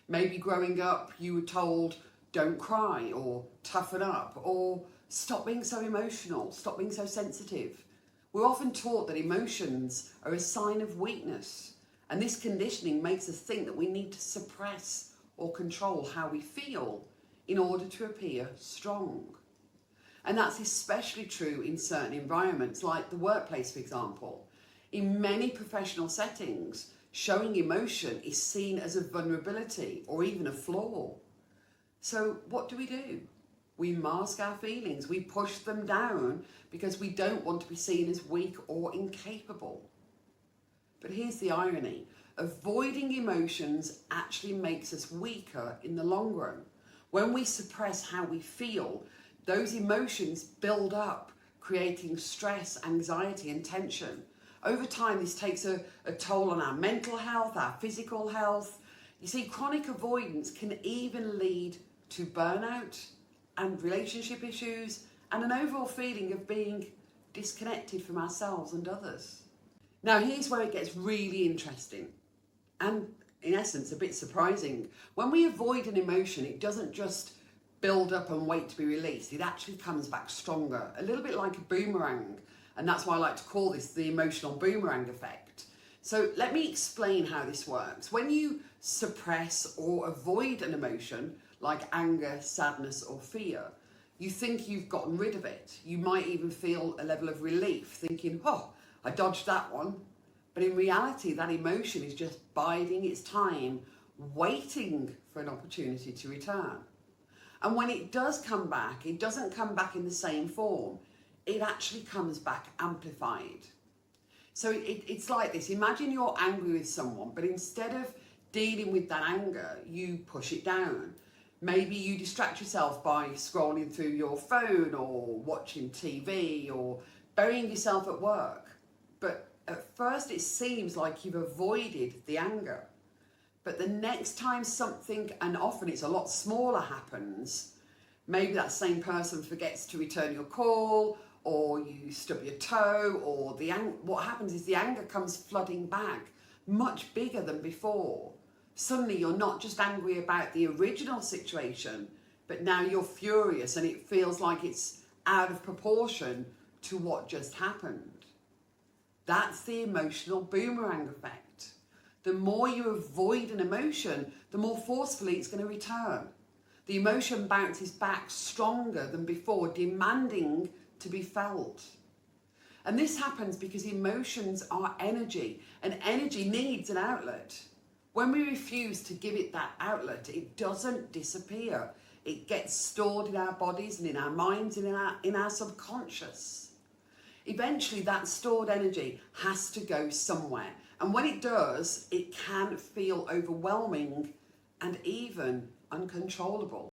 Maybe growing up you were told don't cry or toughen up or stop being so emotional, stop being so sensitive. We're often taught that emotions are a sign of weakness, and this conditioning makes us think that we need to suppress or control how we feel in order to appear strong. And that's especially true in certain environments like the workplace, for example. In many professional settings, showing emotion is seen as a vulnerability or even a flaw. So what do? We mask our feelings, we push them down because we don't want to be seen as weak or incapable. But here's the irony. Avoiding emotions actually makes us weaker in the long run. When we suppress how we feel, those emotions build up, creating stress, anxiety, and tension. Over time, this takes a toll on our mental health, our physical health. You see, chronic avoidance can even lead to burnout and relationship issues and an overall feeling of being disconnected from ourselves and others. Now, here's where it gets really interesting and, in essence, a bit surprising. When we avoid an emotion, it doesn't just build up and wait to be released. It actually comes back stronger, a little bit like a boomerang. And that's why I like to call this the emotional boomerang effect. So let me explain how this works. When you suppress or avoid an emotion, like anger, sadness, or fear, you think you've gotten rid of it. You might even feel a level of relief, thinking, oh, I dodged that one. But in reality, that emotion is just biding its time, waiting for an opportunity to return. And when it does come back, it doesn't come back in the same form. It actually comes back amplified. So it's like this. Imagine you're angry with someone, but instead of dealing with that anger, you push it down. Maybe you distract yourself by scrolling through your phone or watching TV or burying yourself at work. But at first it seems like you've avoided the anger. But the next time something, and often it's a lot smaller, happens, maybe that same person forgets to return your call, or you stub your toe, or what happens is the anger comes flooding back, much bigger than before. Suddenly you're not just angry about the original situation, but now you're furious and it feels like it's out of proportion to what just happened. That's the emotional boomerang effect. The more you avoid an emotion, the more forcefully it's going to return. The emotion bounces back stronger than before, demanding to be felt. And this happens because emotions are energy, and energy needs an outlet. When we refuse to give it that outlet, it doesn't disappear. It gets stored in our bodies and in our minds and in our subconscious. Eventually, that stored energy has to go somewhere. And when it does, it can feel overwhelming and even uncontrollable.